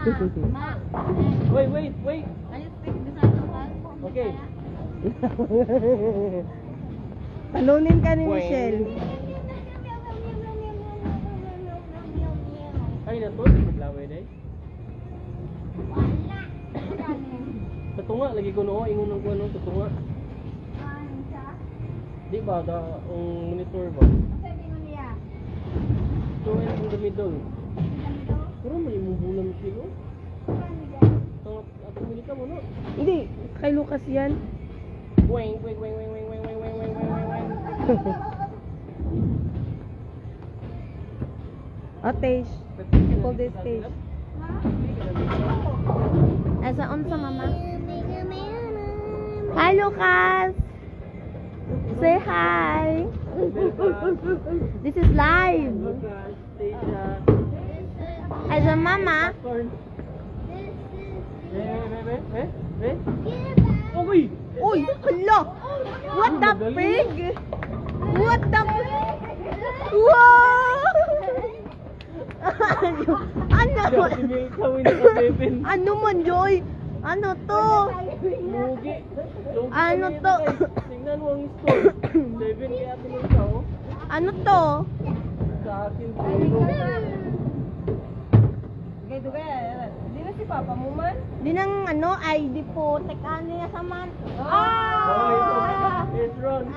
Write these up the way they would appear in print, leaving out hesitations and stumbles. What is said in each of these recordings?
Ma. Wait. Are you speak Bisaya local? Okay. Talunin ka ni Michelle. Ay, na to, naglaway day. Wala. Sa tunga, lagi ko noo, ingon ko ano, sa tunga. Ano siya? Di ba, ang monitor ba? Sabi mo niya. So, in the middle. Pero may mumbulan siya, no? At tumili ka mo, no? Hindi, kay Lucas yan. Weng. Otage. Hold this stage. Asa on sa mama? Hi Lucas! Say hi! This is live! As a mama, Uy! uy, hala! What the pig? What the Wow! Ano? Ano man, Joy? Ano to? Lugi. Ano to? Tingnan mo ang score. 7 kaya tingnan ka, oh. Ano to? Sa akin, 0. Di na si Papa mo man? Di nang ano, ID po. Tekaan niya sa man. Oh, Ah! it's Ron.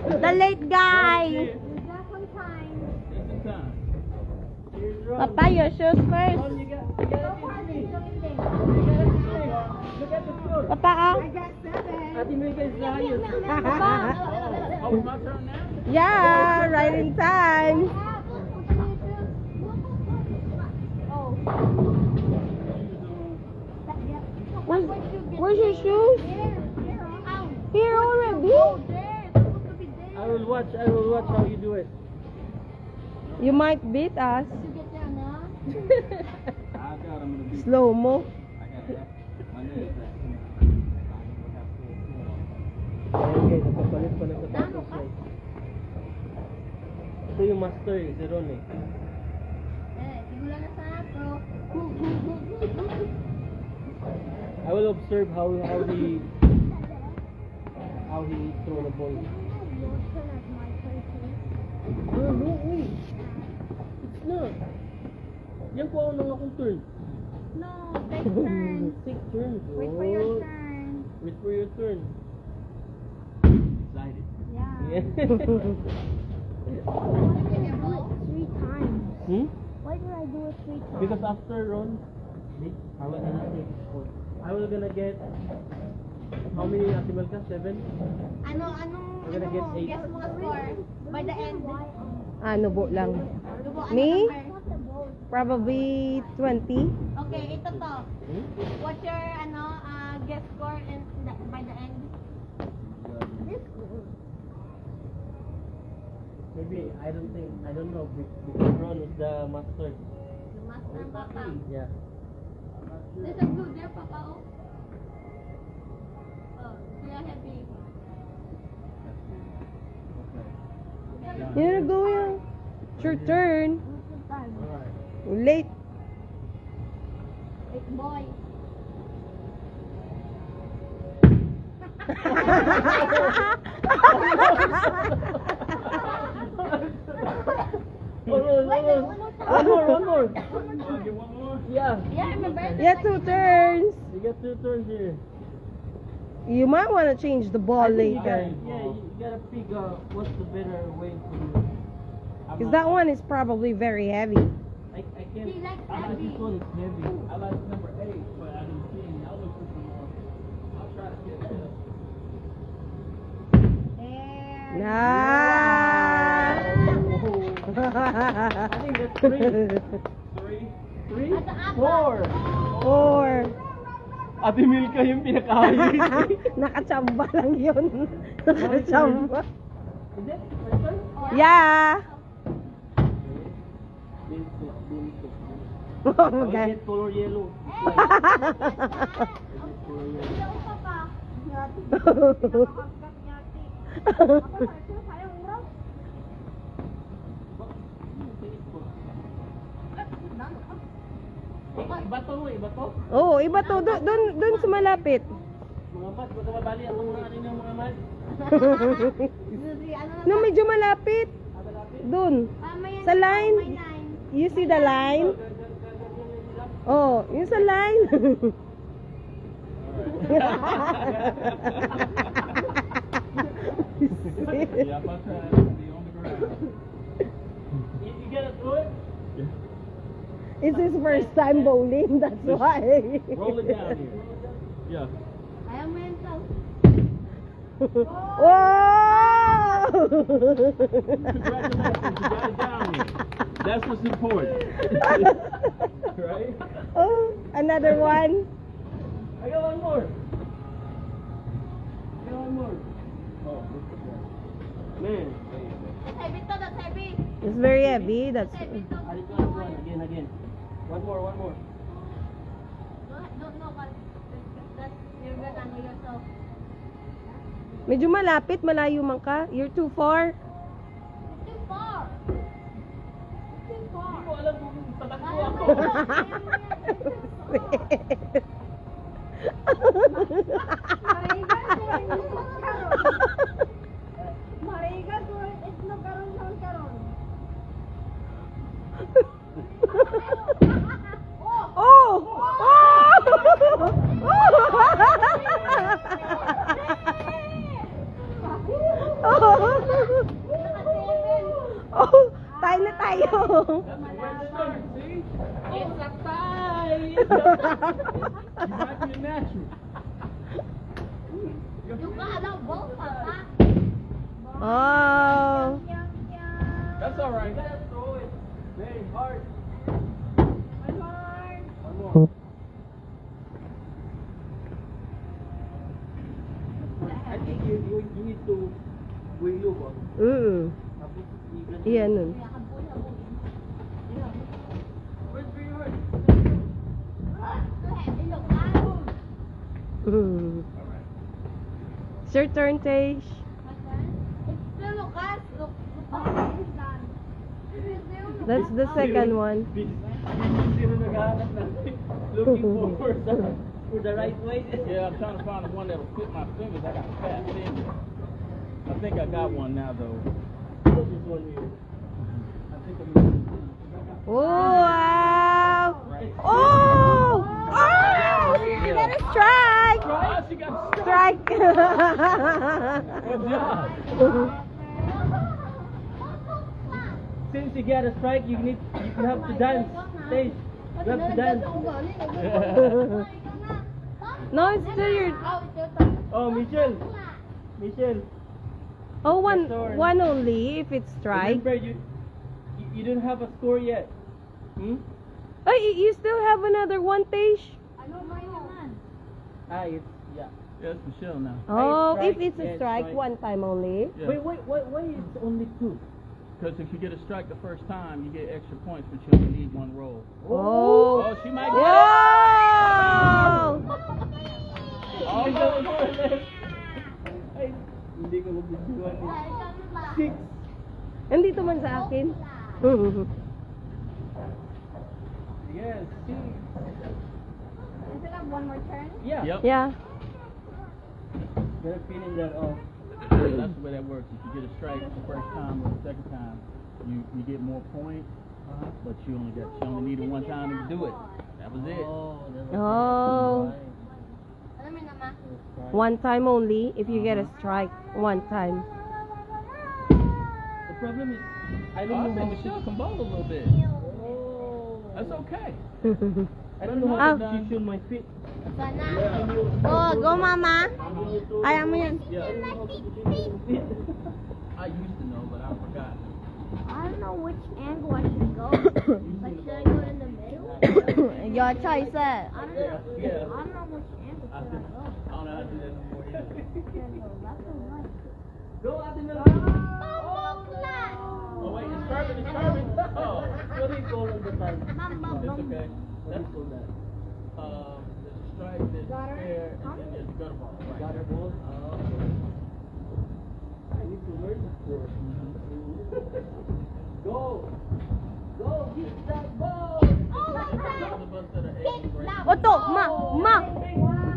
The late guy. Just one time. Here's Ron. Papa, your shoes first. Ron, you got it in 3. Look at the score. Papa, ah. Ate Mika is the highest. Papa. Oh, my turn now? Yeah, right in time. Where's your shoes? Here already? I will watch how you do it. You might beat us. Slow mo. Ayan guys, nagpapalit pa nagtatapos guys. Ito yung master eh, si Ron eh. I will observe how he throw the ball. No, wait. It's not. Yan po ako nang akong turn. No, take turn. Take turns. Wait for your turn. Wait for your turn. Slide it. Yeah. Yeah. Three times. Hmm? Why did I do it 3 times? Because after Ron, I will gonna take score. I will gonna get how many Atimal ka? 7? Anong We're gonna get 8. guess mo score by the end? Ano bo lang? Dubo, Me? number? Probably 20. Okay, ito to. Hmm? What's your guess score by the end? Maybe, I don't know, because Ron is the master. The master Papa. Yeah. There's a blue there, Papa. Oh, yeah, heavy. Here go yan. It's your turn. Alright. Late. Big boy. One more. Yeah. Yeah, remember? Yeah, 2 turns. You got 2 turns here. You might want to change the ball later. You gotta pick what's the better way to do it. Because that one is probably very heavy. I can't. He likes I like heavy. this one, it's heavy. I like number 8, but I didn't see him. I'll look for some more. I'll try to get it. There. Nah. I think that's 3. 3? At the upper. 4. 4. Ate Milka yung pinaka-highest. Nakachamba lang yun. Nakachamba. Is it? My turn? Yeah. I will Okay. get color yellow. Hello, Papa. Sayang urang. Iba to, iba to. Oo, iba to. Doon sa malapit. Mga mat, baka mabali ang mga ano yung mga mat. No, medyo malapit. Doon. Sa line. You see the line? Oh, yung sa line. Yeah, I'm about to be on the ground. You get it through it? It's his first time bowling, that's why. Roll it down here. Yeah. Ayaw mo yan to. Whoa! Congratulations, you got it down here. That's what's important. Right? Oh, another one. I got one more. I got one more. Oh, Man. That's heavy to, that's heavy. It's very heavy. That's. Heavy to. I just got one. Again. One more. Don't know, but that's, you're gonna know yourself. Medyo malapit, malayo man ka. You're too far. Too far. Too far. Hindi ko alam kung tatakbo Ayaw ako. mo yan. Ayaw mo yan. Mariga doon, itno karon noon karon. Oh! Oh, tayo na tayo. See? It's a tie. you might be a natural. Yung kaalaw, both papa. Oh. That's all right. You gotta throw it very hard. One more. One more. I think you need to wheel ba? Tapos i-ganyan. Iyan nun. Where's very hard? It's your turn, Tej. That's the second one. Sino naghahanap natin? Looking for the right way. Yeah, I'm trying to find the one that'll fit my fingers. I got fat fingers. I think I got one now, though. This one here. I think I'm Oh, wow! Oh! Oh! You got a strike! Oh, she got a Strike! Good job. Since you get a strike, you have to dance. Stage. You have to dance. No, it's still your... Oh, Michelle. Oh, one only if it's strike. Remember, you don't have a score yet. Hmm? Oh, you still have another one, Tej? Ah, it's yeah. Yeah, it's Michelle now. Oh, strike. if it's a Yeah, strike, strike. one time only. Yeah. Wait, why it's only two? Because if you get a strike the first time, you get extra points, but you only need one roll. Oh! Oh, she might get Whoa! Almost. Ay, hindi ko mabibigyan eh. 6. Nandito man sa akin. Yes, 6. Is it one more turn? Yeah. Yep. Yeah. Gotta finish that off. That's the way that works. If you get a strike the first time or the second time, you get more points, but you only needed one time to do it. That was it. Oh, that's Oh. Alam mo naman. One time only if you get a strike. One time. The problem is, I I don't know think how Michelle can bowl a little bit. Oh. That's okay. I don't know how to Ah. position my feet. Sana. Oh, go mama. Ayaw mo yan. Yeah. I don't know how to position my feet. I used to know, but I forgot. I don't know which angle I should go. Like, should I go in the middle? Your choice. I don't know. Yeah. I don't know which angle I should I go. don't know how to do that no more either. Should I go left or right? Go out in the Oh wait, it's curving. Oh, What do you call it the time? it's okay. What do you call that? There's a strike, there's a fair, and then there's a gutter ball. Right. Gutter ball? Oh, okay. I need to learn that first. Go! Go! Hit that ball! Oh my Those God! of us that are Oto, ma.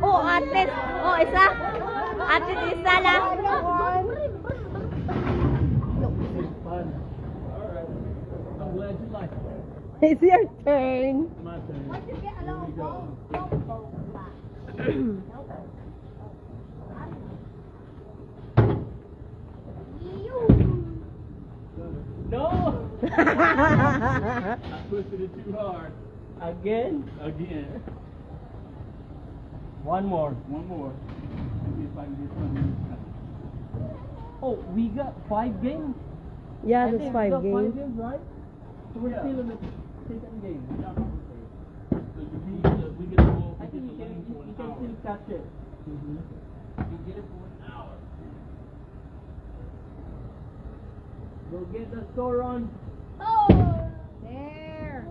Oh, atis. Oh, isa. Atis isa lang. Fun. Alright. I'm glad you like it. It's your turn. My turn. Once you get a Here we little go. boat, don't boat back. No! I twisted it too hard. Again? Again. One more. One more. See if I can get something. Oh, we got 5 games? Yeah, I that's think 5 we got games. 5 games, right? So we're Yeah. still in the second game. So you need to, we get the ball. I think you can still catch it. Mm-hmm. You get it for an hour. Go get the score on. Oh! There.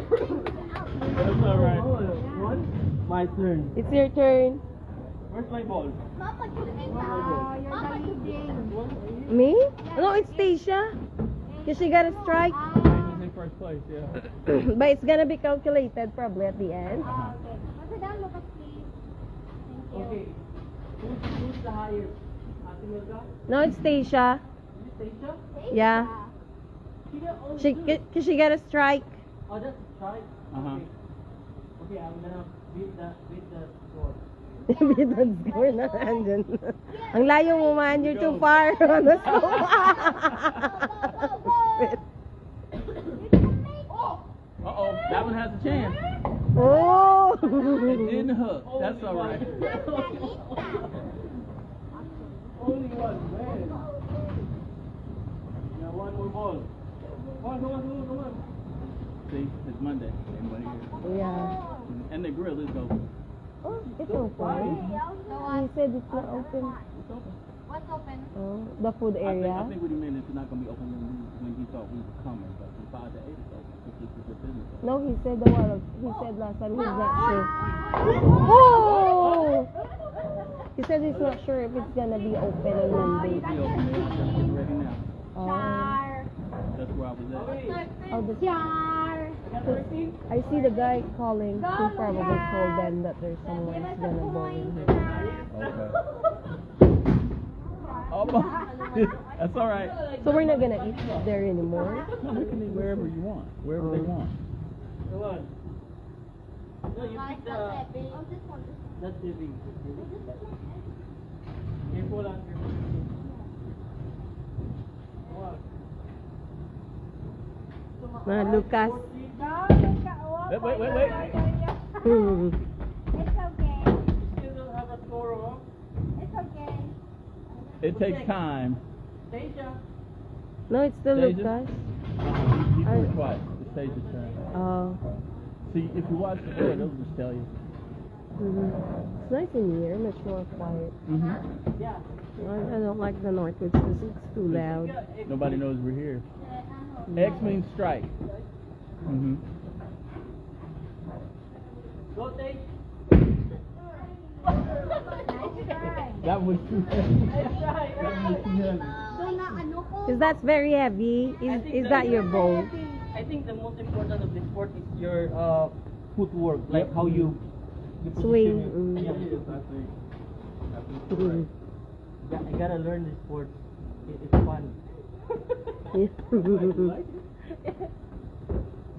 That's all right. One. My turn. It's your turn. Where's my ball? Mama, you're leading. Me? No, it's Tasha. Because she got a strike. James is in first place, yeah. But it's gonna be calculated probably at the end. Ah, okay. Sit down, look at please. Thank you. Okay. Who's the highest? Ate Melga? No, it's Tasha. Stacia? Yeah. She got only She, two. cause she got a strike. Oh, that's right. Uh-huh. Okay, I'm gonna beat the score. Bitod score na nandyan. Ang layo mo man, you're too far on the score. Uh-oh, that one has a chance. Oh! It didn't hook. That's all right. Only one, man. Yeah, one more ball. Come on. See, it's Monday. Everybody here. Yeah. And the grill is open. Oh, it's open. He said it's not open. It's open. What's open? Oh, the food I area. think what he meant is it's not going to be open when he thought we were coming, but from 5 to 8 it's open. It's just a business open. No, he said he said last time he's not sure. Oh! He said he's not sure if it's gonna be open on Monday. It'll be open. I'm just getting ready now. Oh, That's where I was at. oh the, Jar. I see the guy calling. He probably told them that there's someone who's gonna go in here. Okay. Oh, that's all right. So we're not gonna eat there anymore. No, you can eat wherever you want, wherever they want. Come on. No, you pick the... Oh, this one. That's the big. Careful, Mga Lucas. Wait. Hmm. It's okay. Still don't have a score, huh? It's okay. It takes time. Stacia. No, it's still Stasia? Lucas. You do it twice. It stays the turn. Oh. See, if you watch the board, it'll just tell you. It's nice in here, much more quiet. Mm-hmm. Yeah. I don't like the Northwoods because it's too loud. Nobody knows we're here. X means strike. Mm-hmm. Go, Tate. That was too heavy. That was too heavy. Because that's very heavy. Is that your bowl? I think the most important of the sport is your footwork, like how you Swing. position it. It Yeah. is, I think. That's right. I gotta learn this sport. It's fun.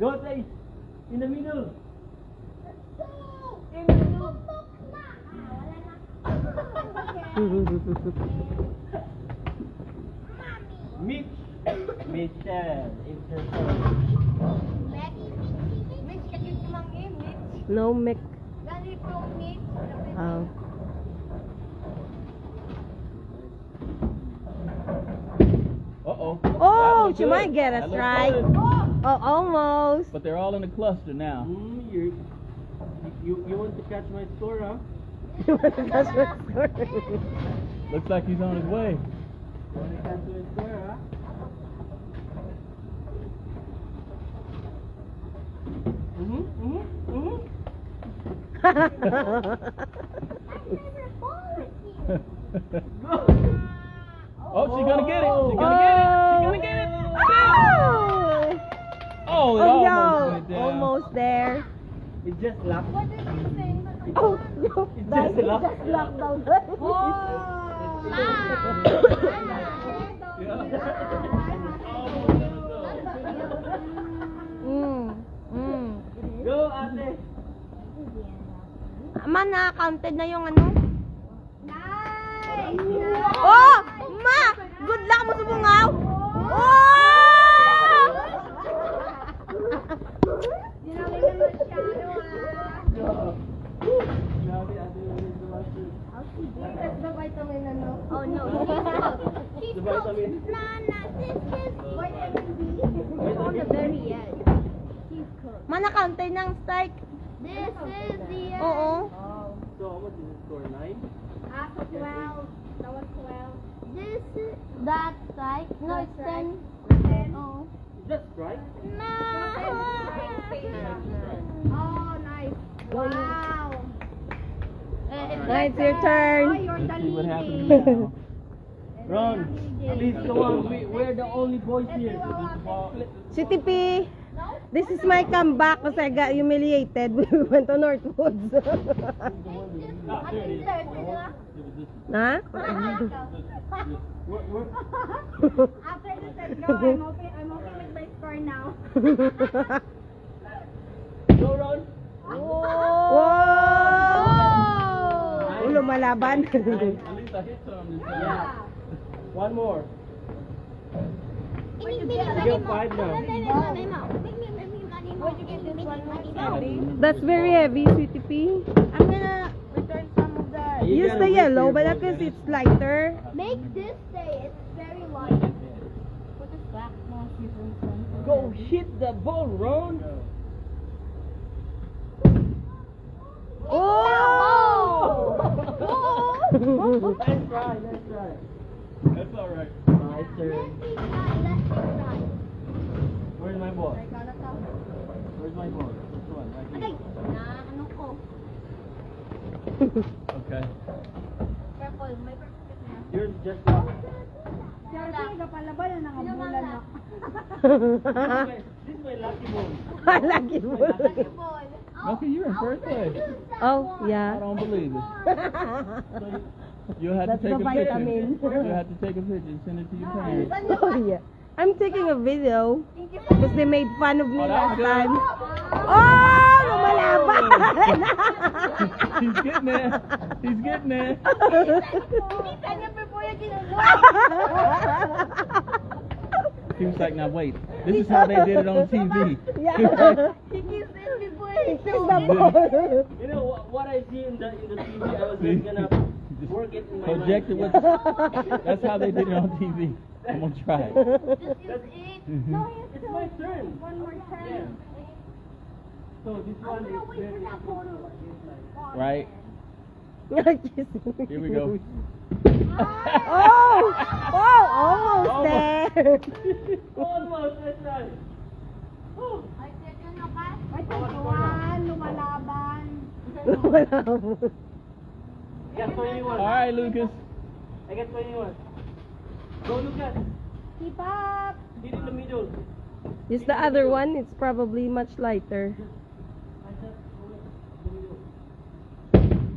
Go, Tate. In the middle. Mitch. Michelle. It's your turn. No, Mick. Oh. Uh-oh. Oh, That was she good. might get a That looked strike. good. Oh, almost. But they're all in a cluster now. You want to catch my score, huh? That's what's good. Looks like he's on his way. You want to catch my score, huh? Oh, she's gonna get it. She's gonna get it. She's gonna get it. It's just luck. What did you say? Oh, no. It's Dahil just luck. just luck daw. Go, ate. Ma, na-counted na yung ano? Nice! Oh! Ma! Good luck mo sa bungaw! Oh! Ginawin na masyado Grabe, ate. That's the vitamin ano? Oh no. The vitamin. Nana, this is vitamin B. It's on the very end. She's cooked. Ma, na-counted ng strike. This is the end. Oo. So, how much is the score? 9? After 12. That was 12. This is that strike. No, it's 10. 10. Oh. Is that right? No. Oh, nice. Wow. Now it's your turn. Oh, you're the Let's see what happens leading. now. Ron, please come on. We're the only boys here. City P, this is my comeback because I got humiliated. We went to Northwoods. Ha? After the third go, I'm okay with my score now. Go, Ron. Wow! Lumalaban. At least I hit some this time. Yeah. One more. You get 5 now. Where'd you get this one? That's very heavy, Sweetie P. I'm gonna return some of that. You Use gotta the wait yellow, for but your because ball, it's lighter. Make this stay. It's very light. What is that? Go hit the ball, Ron. Oh! Nice try, nice try. That's all right. Nice turn. Let's try. Where's my ball? Where's my ball? This one, right Okay. here. Na ano ko? Okay. Purple. May purple na. You're just luck. This is my lucky ball. Lucky mo. Lucky ball. Okay, you're in first place. Oh, I yeah. don't believe it. You'll have That's to take the a picture. vitamin. You'll have to take a picture and send it to your parents. Oh, yeah. I'm taking a video because they made fun of me Oh, last that was good. time. Oh, lumalaban! He's getting there. He's getting there. Kita niya before yung ginagawa. He was like, now wait. This is how they did it on TV. Yeah. He keeps it before he Fix the ball. You know what I see in the TV? I was just gonna work it in my Project it mind. with. That's how they did it on TV. I'm gonna try it. This is it. No, It's my turn. one more turn. Yeah. So this I'm one gonna is wait for very that photo. Right? Here we go. Oh! Oh, almost there. almost. That's right. Oh. Ay, sino na ka? Ay, tuwan, lumalaban. I got 21. All right, Lucas. I got 21. Go, Lucas. Keep up. Hit in the middle. Use the other one. It's probably much lighter.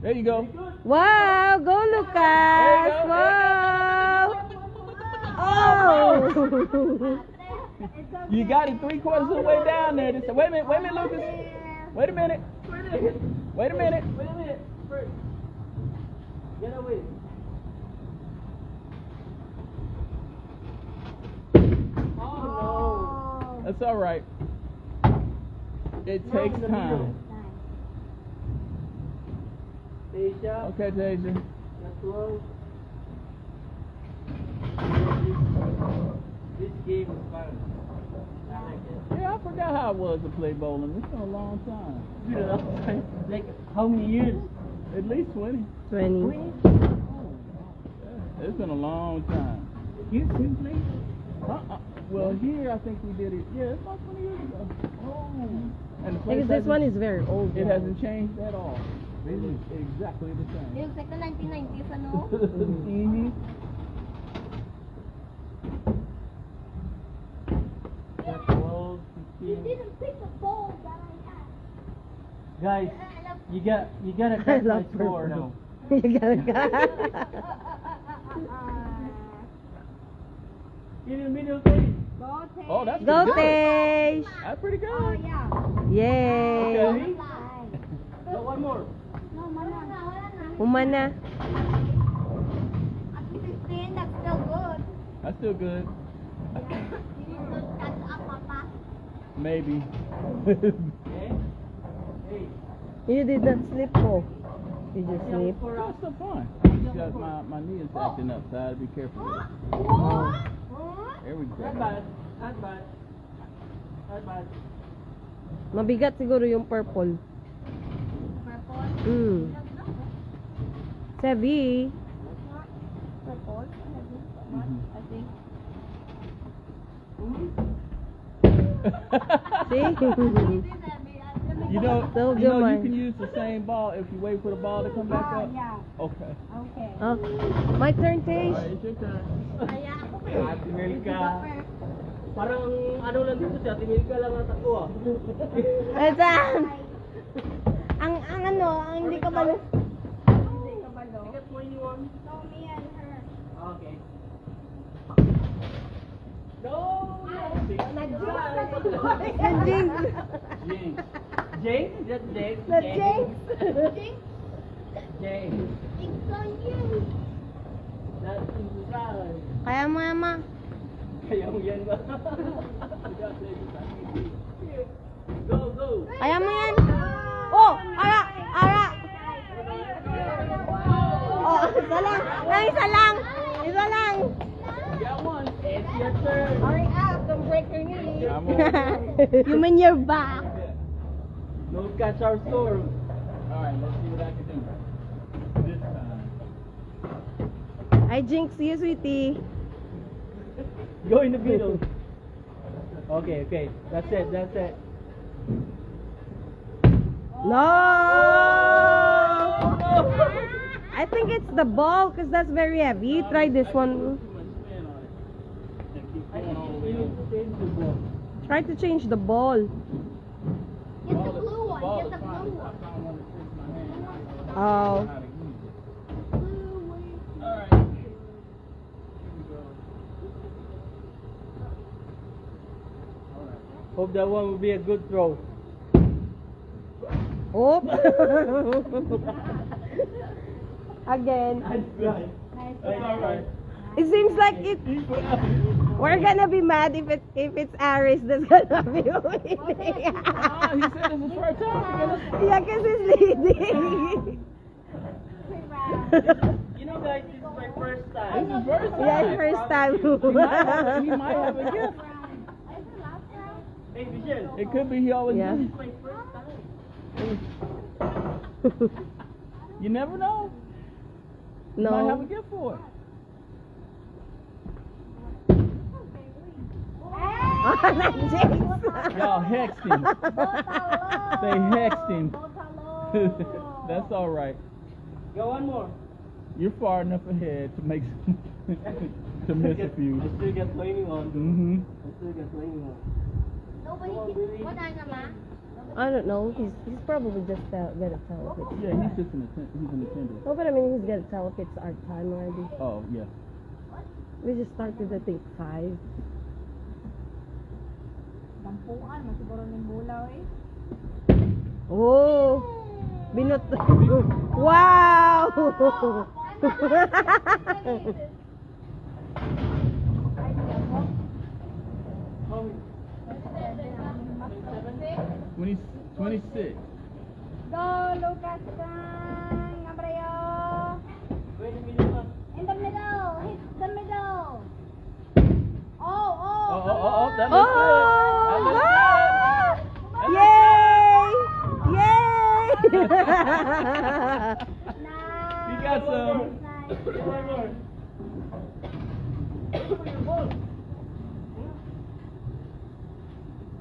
There you go. Wow! Go, Lucas! There you go. Wow! Oh! You got it 3/4 of the way down there. Just, wait a minute, Lucas. Wait a minute. Wait a minute. Wait a minute. First. Get away. Oh That's all right. It takes in the time. middle. no. Asia. Okay, Tasia. Not close. This game is fun. I like it. Yeah, I forgot how it was to play bowling. It's been a long time. It's been a long time. Like how many years? At least 20. 20. It's been a long time. You play? Well, here I think we did it. Yeah, it's about 20 years ago. Oh. And the place Because this hasn't- one is very old. It hasn't changed at all. It's exactly the It same. looks like the 1990s, ano? Mm-hmm. That's 12, You 15. didn't pick the ball that I had. Guys, you gotta cut my score now. You gotta go. In the middle, please. Oh, that's Go, pretty good. Tej! That's pretty good. Yay! Okay. No, one more. Umana. That's still good. Maybe. Okay. Hey. You did not sleep, oh. Did you sleep? That's still fine. Just my knee is acting up, so I gotta be careful with it. Oh. There we Not go. bad. Not bad. Not bad. Mabigat siguro yung purple. Mm. Heavy. See? You know, So you do mine. can use the same ball if you wait for the ball to come back up. Okay. Oh. My turn, Tej. Alright, it's your turn. Ate Melka. Parang ano lang dito si Ate Melka lang ang takbo ah. Asan? Ang ano, ang hindi ka balo. Sikat mo yun. Okay. No! Jinx. Jinx. Jinx? That's Jinx. The Jinx. Jinx. That's inside. Kaya mo, Emma. Kaya mo yan ba? Go, go! Kaya mo yan. Oh, ara, ara. Oh, isa lang. Ay, isa lang. Isa lang. Got one. It's your turn. Hurry up, don't break your knee. I'm over. You mean your back. No catch our score. Alright, let's see what I can do. This time. I jinx you, sweetie. Go in the middle. Okay, okay. That's it, that's it. No. I think it's the ball because that's very heavy. Try this one. I think you need to change the ball. Try to change the ball. Get the blue one, get the blue one. Oh. Hope that one will be a good throw. Oh. Again. That's right. That's alright. It seems like we're gonna be mad if it's Aris that's gonna be winning. Ah, he said it's his first time. Yeah, cause he's leading. You know guys, this is my first This time. is first time. Yeah, it's first time. He might have a gift. Hey Michelle, It could be he always Yeah. does. this is my first time. You never know. You might have a No. gift for it. Y'all hexed him. They hexed him. That's all right. Go one more. You're far enough ahead to make to miss a few. I still get playing on. Mhm. I still get playing on. I don't know. He's probably just gonna tell if it's. Yeah, he's just he's an attendant. No, but I mean he's gonna tell if it's our time already. Oh yeah. We just started I think 5. Dampuan, masiguro ng bulaw eh. Oh, binot. Wow. How 26. Go, Lucas Kang, Abreo. Wait a minute. In the middle, hit the middle. Oh, Oh, that Oh! looks good. That looks good. Yay! Yay! Nice. You got some. Nice. One more. Look for your ball.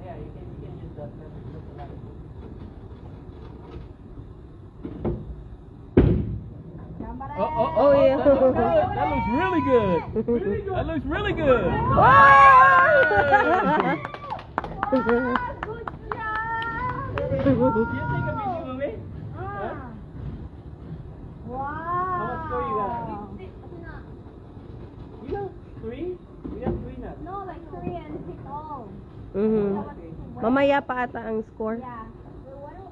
Yeah, you can use that. Oh, yeah. That looks good. That looks really good. That looks really good. Wow! Good job. You take a video Mamaya pa ata ang score. Yeah.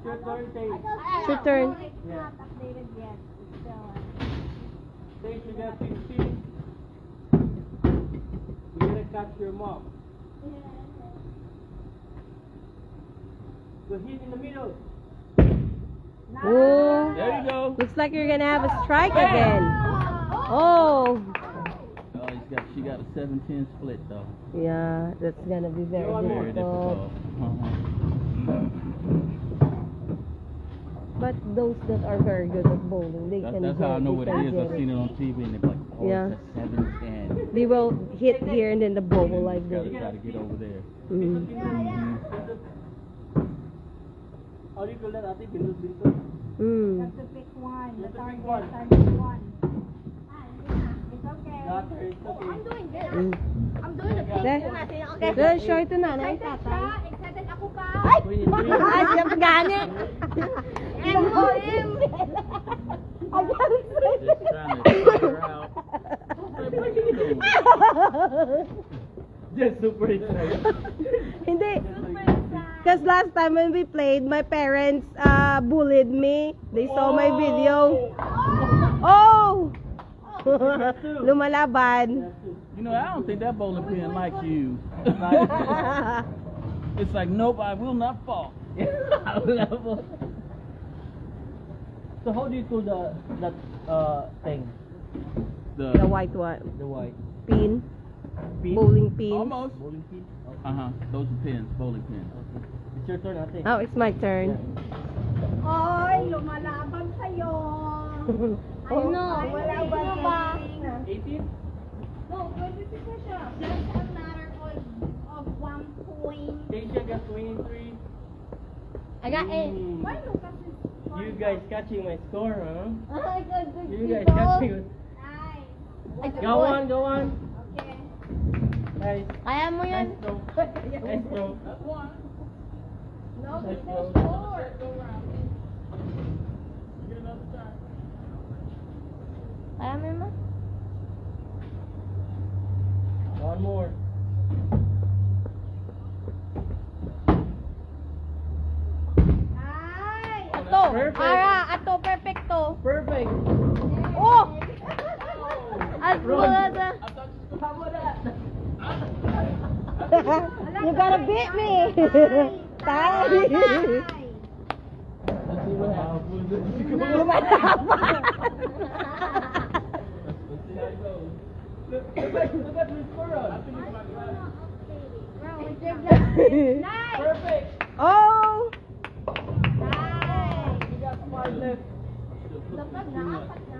Your turn, Tay. It's your turn. It's not updated yet. It's still. Tay, you got 15. You gotta catch your mom. So hit in the middle. Oh, There you go. looks like you're gonna have a strike again. Oh, Oh, she got a 7-10 split though. yeah, that's gonna be very Very difficult. difficult. Uh-huh. But those that are very good at bowling, they can That's get, how I know what they it can is. get I've seen it on TV and they're like, oh, Yeah. it's a 7-10. They will hit here and then the bowl will like Gotta this. try to get over there. Mm. How do you call that, ate? Bindot-bindot? Mm. To pick one. You The have to pick target. one. Target one. It's okay. Not her, it's okay. I'm doing this. Mm. I'm doing the pink There. natin. Okay. Then, show it to nanay, Excited tatay. siya. Excited ako pa. Ay! 23. Ay, siya pagani. M.O.M. I got Just trying to figure her out. Like, what you doing? Just super excited. Hindi. Because last time when we played, my parents bullied me. They saw my video. Oh! Lumalaban. You know, I don't think that bowling pin likes you. It's like, nope, I will not fall. So how do you call that thing? The white one. The white Pin. pin? Bowling pin. Almost. Bowling pin? Okay. Uh-huh. Those are pins, bowling pins. Okay. It's your turn, ate. Oh, it's my turn. Oy, lumalaban sa'yo. Oh, no. Wala ba? 18? No, 26 na siya. Just a matter of 1 point. Asia got 23. I got 8. Mm. Why Lucas is You guys catching my score, huh? Oh, good, good. You guys catching it. Nice. Go on, go on. Okay. Nice. Kaya mo Nice throw. Nice throw. No, Nice no throw. score. Kaya mo yun, ma? One more. Ay! Ato! Perfect. Ara! Ato! Perfecto! Perfect. Oh! At wala You gotta beat me. Tay. Let's see what happens. Lumalaban. Look at my score on. Nice! Perfect. Oh! Nice! You got 5 left. Dapat na, apat na.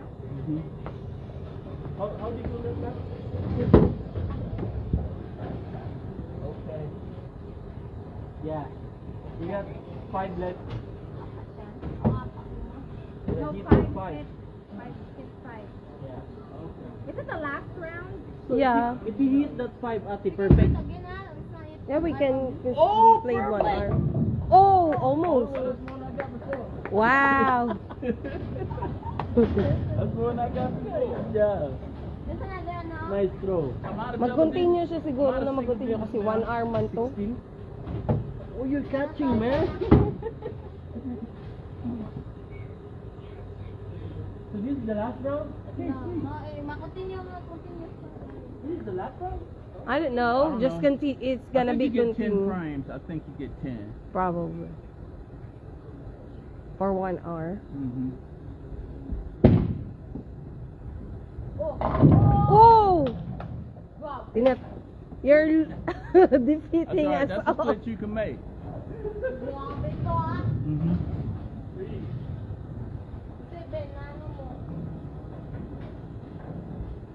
How do you do that now? Okay. Yeah. You got 5 left. No, Hit 5 5. hit. 5 hit 5. Yeah. Okay. Is it the last round? So Yeah. If you hit that 5, ate, perfect. Yeah, we can. Oh, we played 1 perfect. hour. Oh, almost. That's one I got before. Wow. That's one I got before. Yeah. There's another now. Nice throw. Mag-continue siya siguro na mag-continue kasi 1 hour man to. 16. Oh, you're catching, man. So this is the last round? Okay, Makontinue. this is the last round? I don't know. I don't Just know. continue. It's gonna be I think you get 10 continue. frames. I think you get 10. Probably. For 1 hour. Mm-hmm. Oh! You're That's defeating all right. us That's a all. split you can make. Mm-hmm.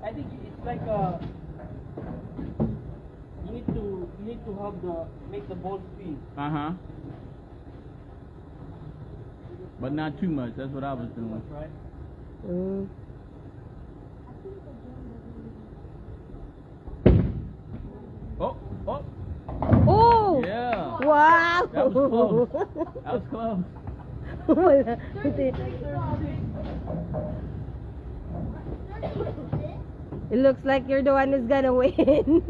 I think it's like you need to have make the ball spin. Uh-huh. But not too much. That's what I was doing. Right? Mm. Oh, oh, Oh! yeah. Wow! That was close. That was close. Wala. Hindi. It looks like you're the one who's gonna win.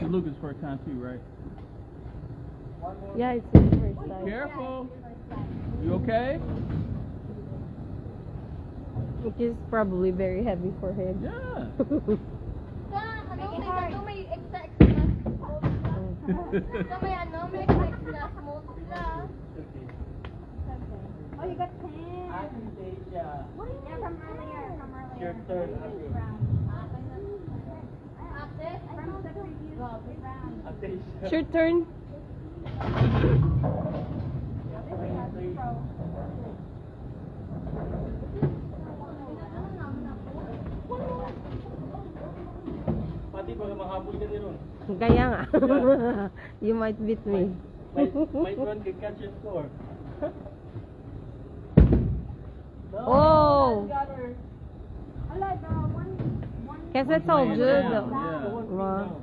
is Lucas' first time too, right? Yeah, it's his first time. Careful. You okay? Which is probably very heavy for him. Yeah. May extra So may extra smooth sila. Oh, you got 10. Yeah. Yeah, from earlier. Your turn. Ate, from the previous round. Attention. It's your turn. Pati baka mahabol ka din ron. Kaya nga. You might beat me. My friend can catch your score. No, Oh. got her. Kasi I told you. Laying the- down, yeah. Wow.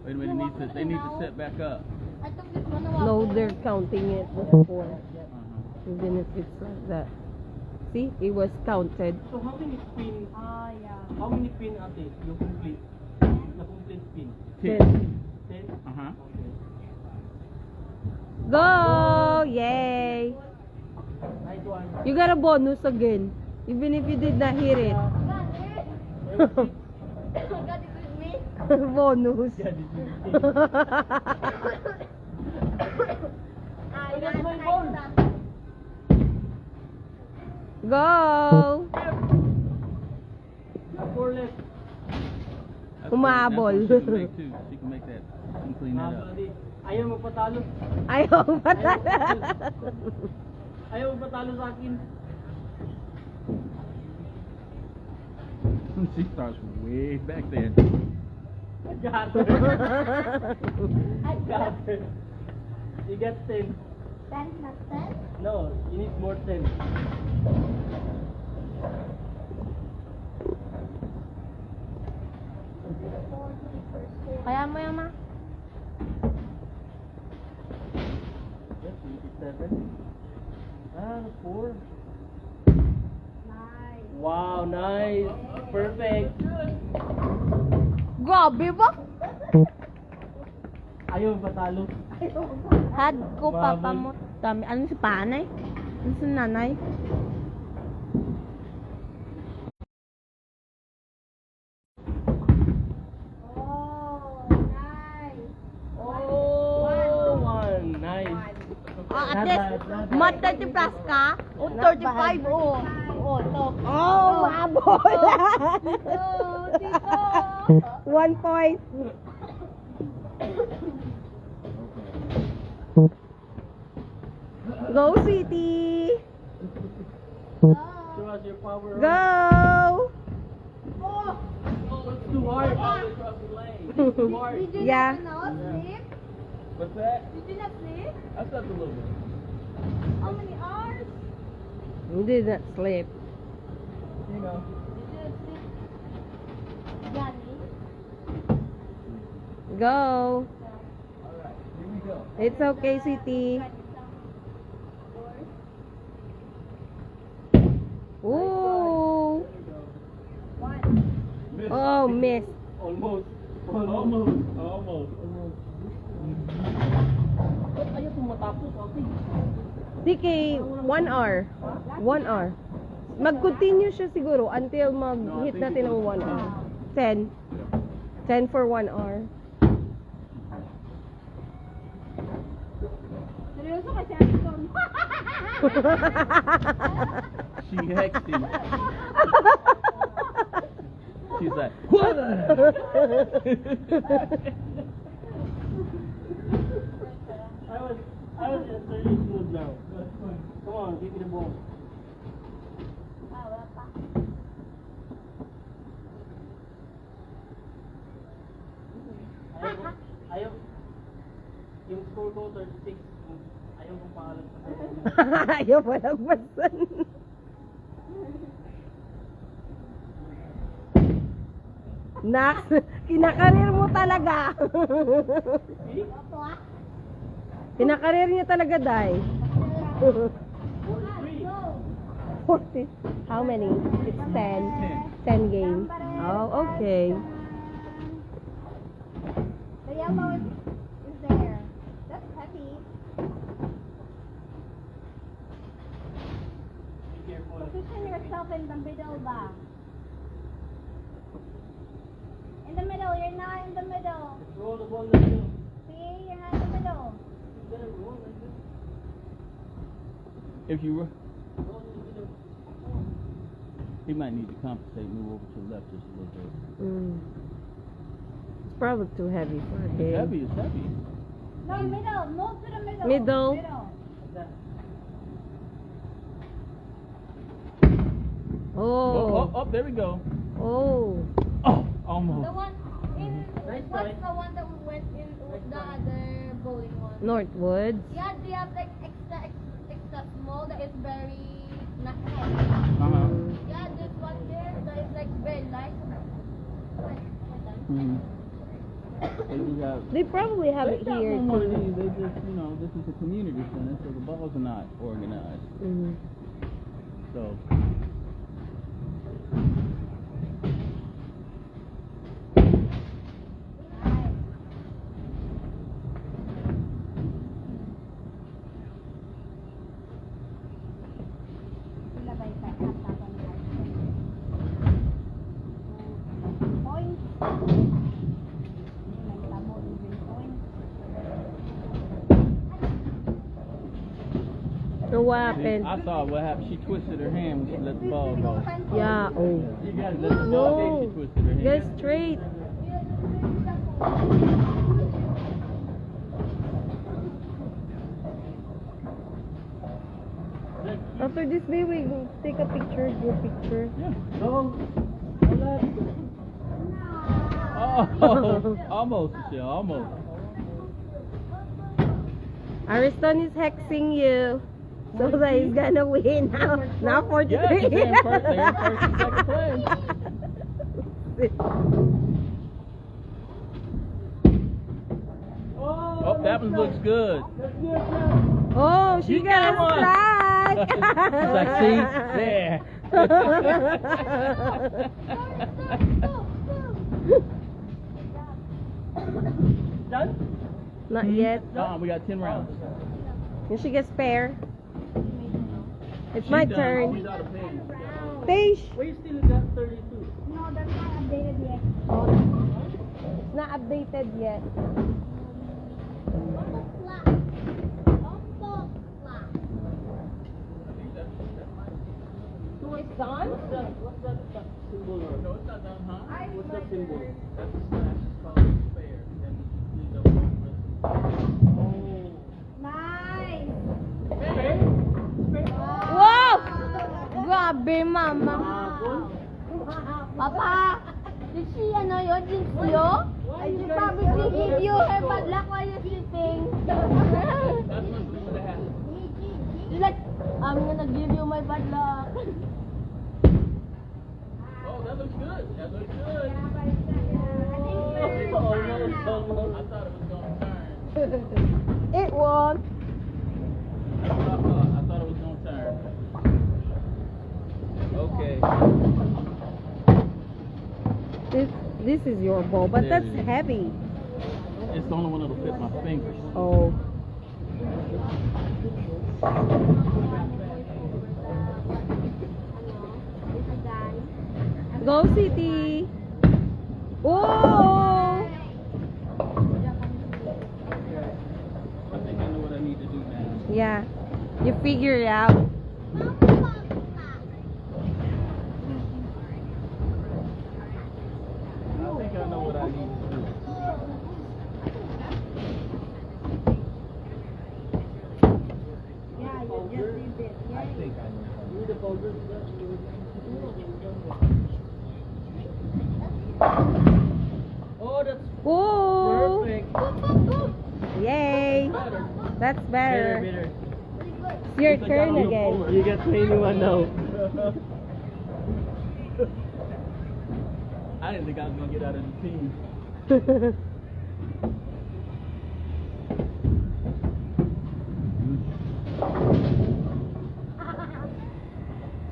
Wait a minute, they need to set back up. I took this one a while. No, they're counting it before. Uh-huh. Even if it's like that. See, it was counted. So how many spin? Yeah. How many pin ate? You complete? The complete pin. 10. 10? Uh-huh. Okay. Go! Yay! Nice one. You got a bonus again. Even if you did not hit it. Got it with me. Bonus. Yeah, this is it. That's my ball. Go! Four left. That's Humabol. what she can make too. She can make that. She can clean that up. Ayaw magpatalo. Ayaw patala. Ayaw magpatalo sa akin. She starts way back there. I got her. I got her. You get 10. 10 not 10? No, you need more 10. Kaya mo yan, ma? Yes, you need 7. 4. Nice. Wow, nice. Perfect. Grabe ba? Ayaw magpatalo. Had ko Babay. papa mo. Dami. Ano si panay? Ano si nanay? Oh, nice. Oh, 1. Nice. Ah, Not at least, bad, not mat 30 plus ka? O 35, oh. Oh, to. Oh, mabol. Tito. 1 point. Go, City. Show us your power. Go. Oh, it's too hard. It's too hard. Did you Yeah. not sleep? What's that? Did you not sleep? I slept a little bit. How many hours? Did not sleep. You know. Did you not sleep? Johnny? Go. Alright, here we go. It's okay, City. Ooh. Miss. Oh, miss. Almost. Ba't ayaw tumatapos? Okay. TK, 1 hour. 1 hour. Mag-continue siya siguro until mag-hit natin ng 1 hour. 10. 10 for 1 hour. Seryoso kasi Anton. She hexed him. She's like, what? I was in a serious mood now. Come on, give me the ball. Wala pa. Ayaw. Yung score ko, 36. Ayaw kong pangalan sa Ayaw mo nagbasan. Nax, kinakarir mo talaga. Kinakarir niya talaga, Day. 40. How many? It's 10. 10 games. Oh, okay. yellow is there. That's heavy. Be careful. Position yourself in the middle ba? In the middle, you're not in the middle. Just roll the ball in the middle. See, you're not in the middle. You gotta roll like this. If you were, Roll in the middle. he might need to compensate, move over to the left just a little bit. It's probably too heavy for It's him. heavy, it's heavy. No, middle. Move to the middle. Middle. Middle. Like that. Oh. Oh, there we go. Oh. Oh, almost. The one in Nice what's try. the one that we went in with the other bowling one? Northwoods. Yeah, they have like extra small that is very not heavy. Uh-huh. Yeah, this one there that is like very light. Mm-hmm. They do have. They probably have They it got here one of too. these. They just, this is a community center, so the balls are not organized. Mhm. So. So what happened? I thought what happened. She twisted her hand when she let the ball go. Yeah. Oh. You gotta let the ball go. She No. twisted her hand. Get straight. After this day, we will take a picture, group picture. Yeah. No. Hold up. Oh, almost, Michelle, almost. Ariston is hexing you. So that he's gonna win now. Now 43. Yeah, they're in first and second place. Oh, that one looks good. That's good, man. Oh, she You got got one. a strike. It's like, see, there. Done? Not yet. We got 10 rounds. And she gets spare. It's She's my done. turn. She's out of pace. Fish. Why you still got 32? No, that's not updated yet. It's not updated yet. It's done? What's that symbol? No, it's not done, huh? What's that symbol? That's a slash. It's called fair. And you leave the one with- Oh. Nice. Wow! Grabe, mama. Papa, did she yun, jinx you? She probably give you her bad luck while you're sleeping. That's what would have happened. She's like, I'm gonna give you my bad luck. Oh, that looks good. That looks good. Oh, I thought it was going to turn. It won. That's what I thought. I thought it was going to turn. Okay. This is your ball, but There that's it is. heavy. It's the only one that'll fit my fingers. Oh. Go City. Oh. I think I know what I need to do now. Yeah. You figure it out. I think I know what I need to do. Yeah, you just leave it. I think I know. Read the folder. Oh, that's Oh. perfect. Yay. Better. That's better. Bitter. It's your turn again. You get 21 now. I didn't think I was going to get out of the team.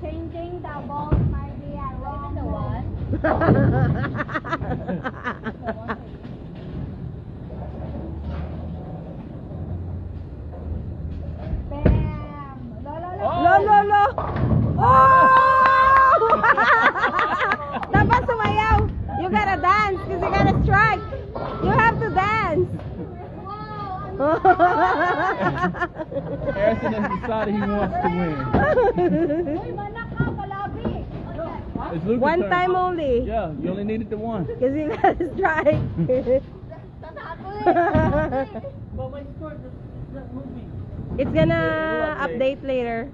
Changing the balls might be a wrong one. Harrison has decided he wants to win. It's Lucas' One turn. time only. Yeah, you only needed the one. Because you gotta strike. But my score is not moving. It's gonna We'll update. update later.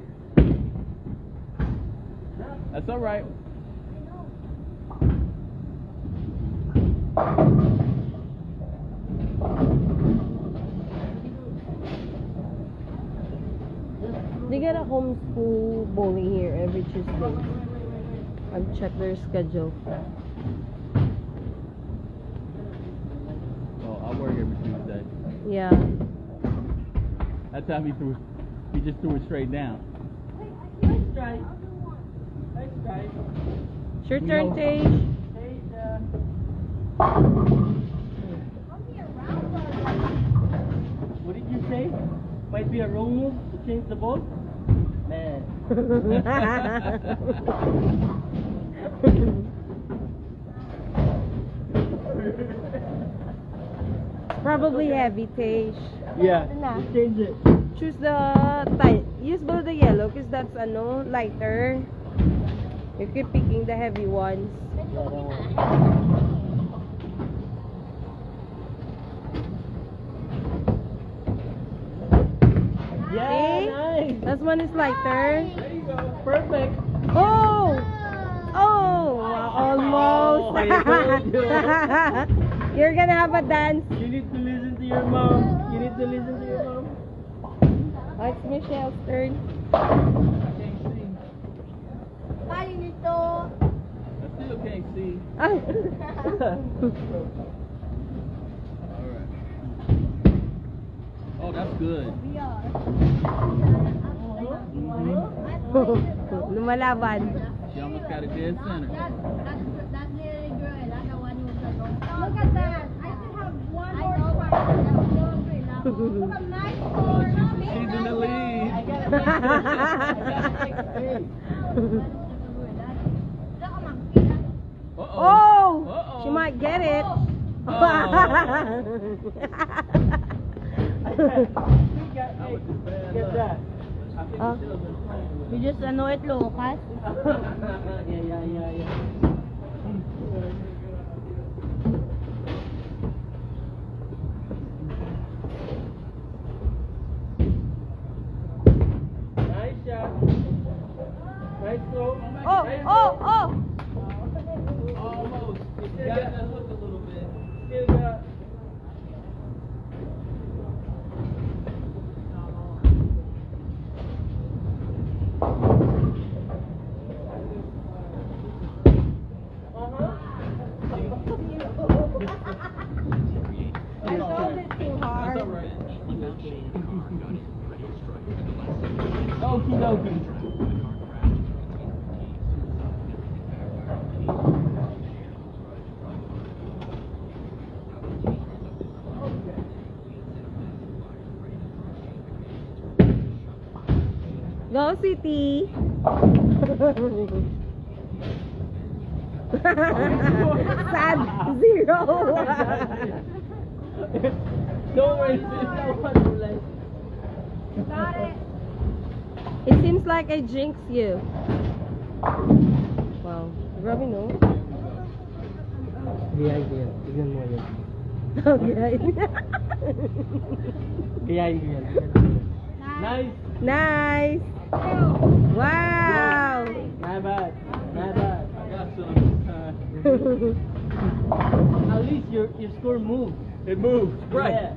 That's all right. They get a homeschool bowling here every Tuesday. I've checked their schedule. Oh, I work every Tuesday. Yeah. That time he just threw it straight down. Nice try. Nice try. It's your You turn, know- Tage. Hey, what did you say? Might be a wrong move to change the ball? Man. Probably heavy, Tage. Yeah, Nah. just change it. Choose the type. Use both the yellow because that's lighter. You keep picking the heavy ones. Yeah, that one. Yeah, See? nice. That one is lighter. There you go. Perfect. Oh! Oh! Almost. Oh, I told you. You're gonna have a dance. You need to listen to your mom. You need to listen to your mom. Oh, it's Michelle's turn. I can't see. Tayo nito. I still can't see. Ah. All right. Oh, that's good. Lumalaban. She almost got it dead center. That's the girl. That's the one who's the Look at that. I still have one more try. Look at nice score. She's in the lead. I got it. Uh-oh. Oh! Uh-oh. She might get it. Get that. Oh. You just know it, Lucas. Yeah. Nice shot. Nice throw. Oh, Nice oh, throw. oh! Almost. You still got that hook a little bit. Still got. I told it too hard. That's all right. Okie dokie. Go City! Sad 0. Don't worry, it's not one like. Got it. It seems like I jinx you. Wow. Grabe no? Gayahin ko yan. Tignan mo yan. Okay. Gayahin ko yan. Nice. Nice! Wow! Not bad. Not bad. I got some this time. At least your score moved. It moved. Right. Yeah.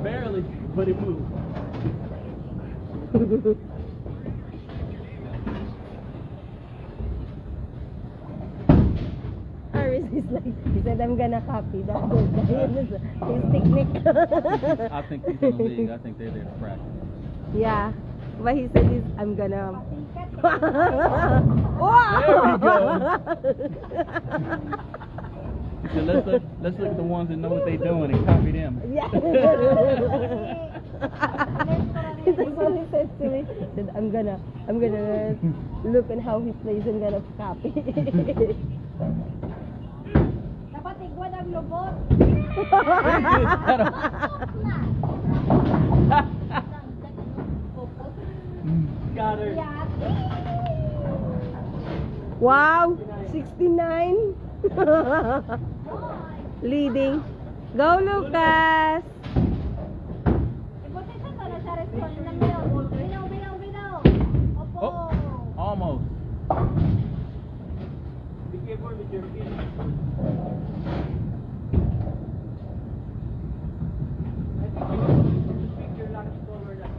Barely, but it moved. Aris is like, he said, I'm gonna copy that. His technique. I think he's in the league. I think they're there to practice. Yeah. But he said, I'm gonna. There we go. He said, let's look at the ones that know what they're doing and copy them. Yeah. That's what he said to me. He said, I'm gonna look at how he plays and gonna copy. Dapat igwan ang lubot. matter. Wow, 69. Leading. Go, Lucas. Ipotesan ka na sa restaurant ng Binaw. Binaw, Binaw, Binaw. Opo. Oh, almost. Be careful with your feet. I think you need to speak your language over that.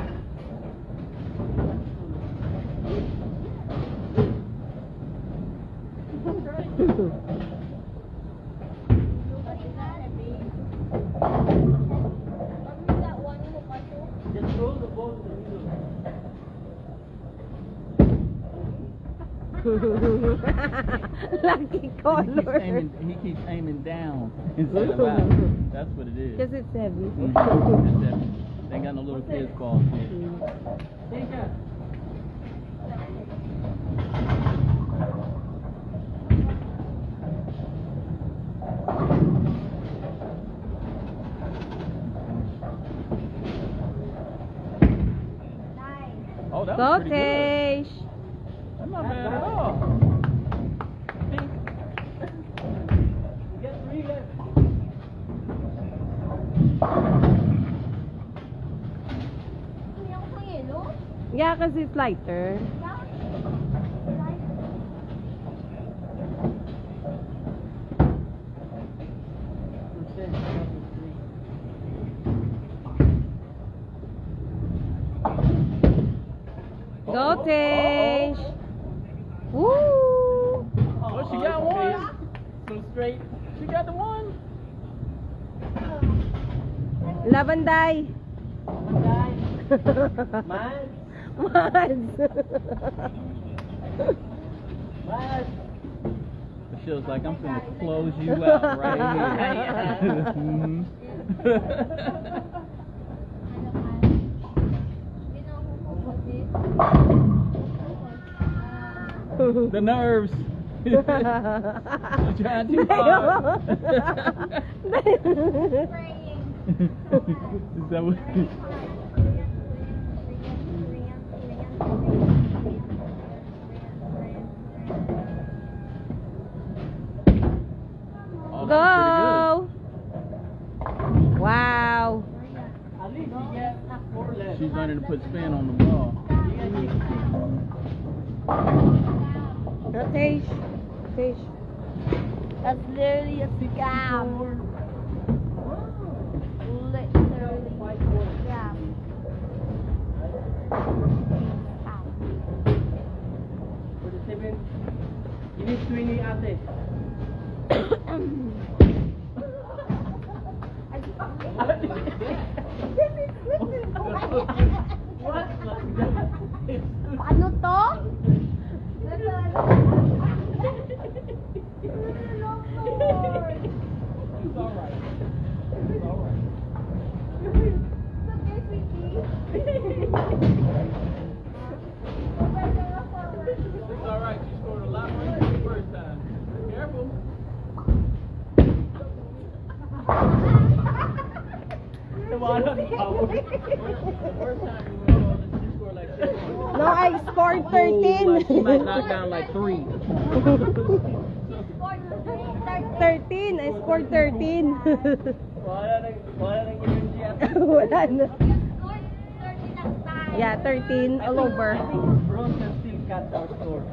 Just roll the ball to the middle. Lucky color. He keeps aiming down instead of out. That's what it is. Because it's heavy. It's heavy. They ain't got no little kids balls here. Take a. Oh, that Go, was pretty good. Tesh. That's not bad at all. Get 3 left. Yeah, because it's lighter. Go, Tesh. Woo! Oh, she got one. So straight. She got the one. Labanday. Man. Mads. Man. Michelle's like, I'm gonna close you out right here. Mhm. The nerves. You're trying too hard. Is that what? Oh, that was Go. Wow. At least you get 4 pretty good. left. She's learning to put spin on the ball. Go, Tesh. Tesh. That's literally a scam. Literally. Yeah. For the 7, you need 20 ate. What? Ano to? It's alright. It's alright. It's alright. She scored a lot more than the first time. Careful. Come on, that's power. The first time you went on, she scored like 6 points. No, I scored 13. She might knock down like 3. 13. I scored 13. Wala nang energy at Wala na. Yeah, 13 all over. Bronze and still cut our score.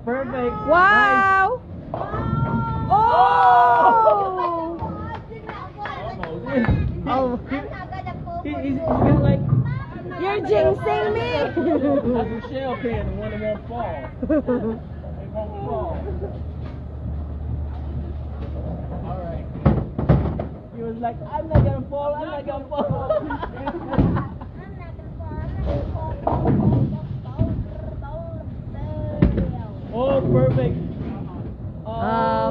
Perfect. Wow! Oh! Oh, He's got like you're jinxing me. a shell pin and one of them won't fall. It won't fall. Alright. He was like, I'm not gonna fall, I'm not gonna fall. Oh, perfect.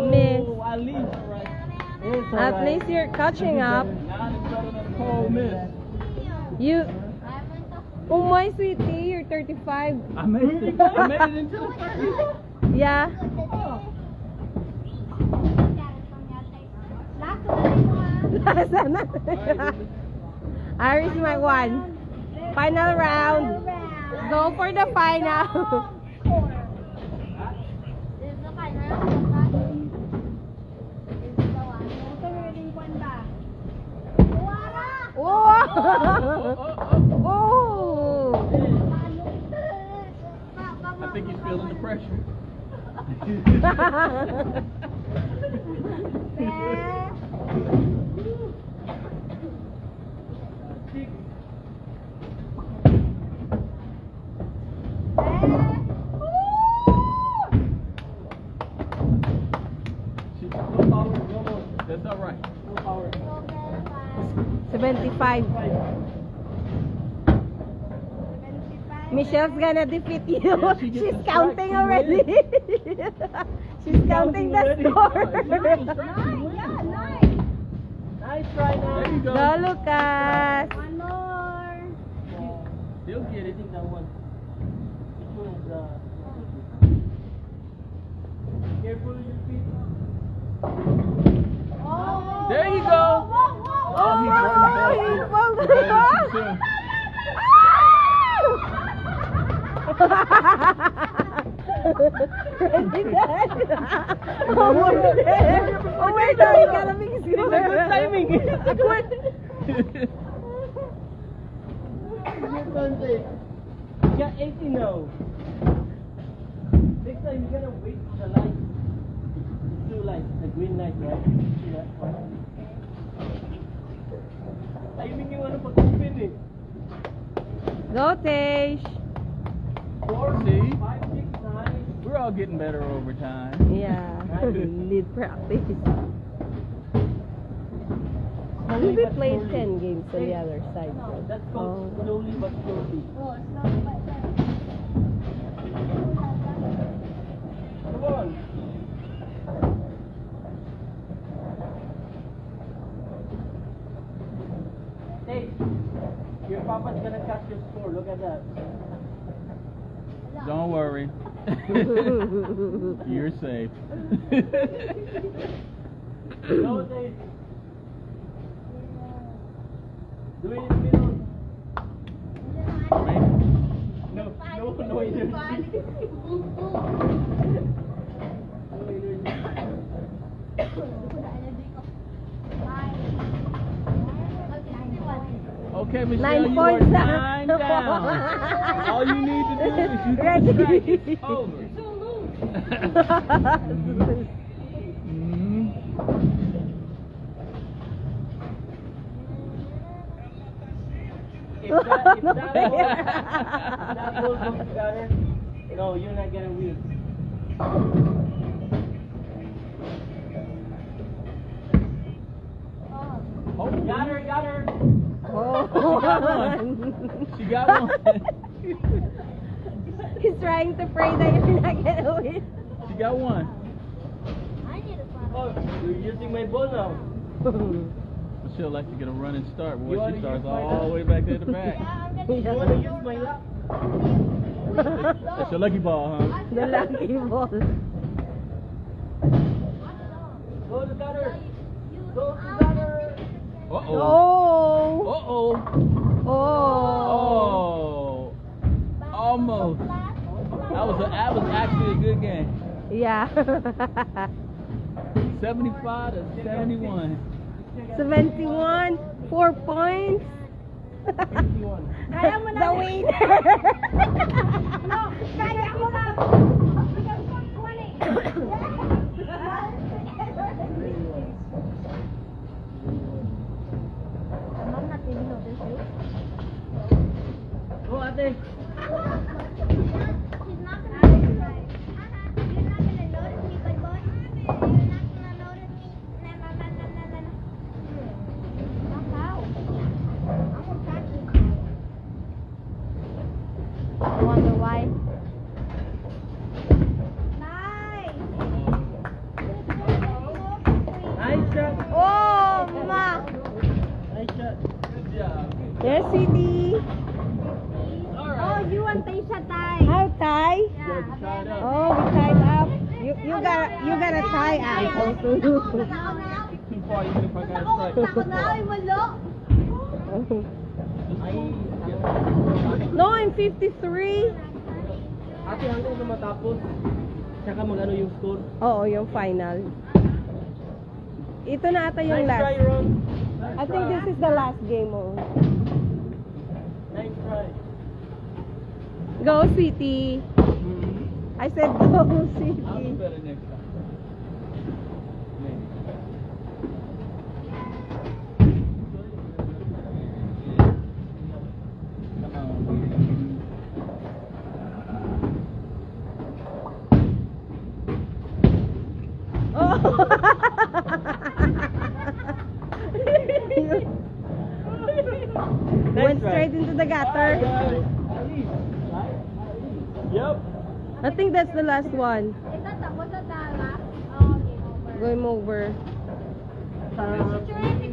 Miss. At least. It's At alright. least you're catching up. Now it's better than Cole miss. You, oh my sweetie, you're 35. I made it. I made it into the 30. Yeah. Lasa na. Iris might won. Final round. Go for the final. This is the final. This is the one. Ito yung kwenta. Wala! Oh! I think he's feeling the pressure. That's all right. 75. Michelle's gonna defeat you. Yeah, she gets She's the counting strike, she already. She's counting the score. Nice try now. There you go. Go, Lucas. One more. He'll get it. I think that one. Which one is careful with your feet. Oh. There you go. Oh, he he broke broke the the ball. ball. Oh my God. Oh my God, you gotta be good timing. You got 80 now. Next time you gotta wait for the light. It's blue light, the green light, right? See that? Timing yung ano pag-open eh. Go, Tej. 4, See? 5, 6, 9. We're all getting better over time. Yeah, need practice. Slowly We but played slowly. 10 games on the other side. That's Oh. called slowly but slowly. Oh, slowly but surely. Come on. Hey, your papa's gonna catch your score. Look at that. Don't worry. You're safe. No, Dave. Do it in the middle. Wait. No, no energy. Okay, Michelle, 9 you are points 9 down. All you need to do is you Ready. can strike. It's over. Mhm. If that goes off together, no, you're not gonna win. Oh, Got her. Oh, she got one. He's trying to pray that you're not gonna win. She got one. I need a phone. Oh, you're using my ball now. Michelle likes to get a running start. You Boy, wanna she starts use my all the way back there at the back. Yeah, I'm You gonna wanna use my lap? That's your lucky ball, huh? The lucky ball. Go to gutter. Go to gutter. Uh-oh. Oh. Uh-oh. Oh. Oh. Almost. That was actually a good game. Yeah. 75 to 71. 71. 4 points. 51. Kaya mo na. The winner. No, kaya ko na. Mom, not really notice you. Go, ate. She's not gonna notice me. You're not gonna notice me, boy. You're not gonna notice me. Na. Not how. I'm gonna practice. I wonder why. Nice. Nice shot. Oh, ma. Nice shot. Good job. Yes, sweetie. Oh, you want Taisha tie? How tie? Good, try it out. Oh, we tied up. You gotta tie ankle too. Too far, even if I got a strike. Ako na, ay malo. No, I'm 53. Ate, hanggang sa matapos. Tsaka mag-ano yung score. Oo, yung final. Ito na ata yung Nice try, last. Ron. I think this is the last game. Oh. Nice try. Go, City. I said go, I'll do City. better next time. Maybe. Come on. Went straight into the gutter. Yep. I think that's the last one. Is that the, was that the last? Oh, game over. Game over. Picture it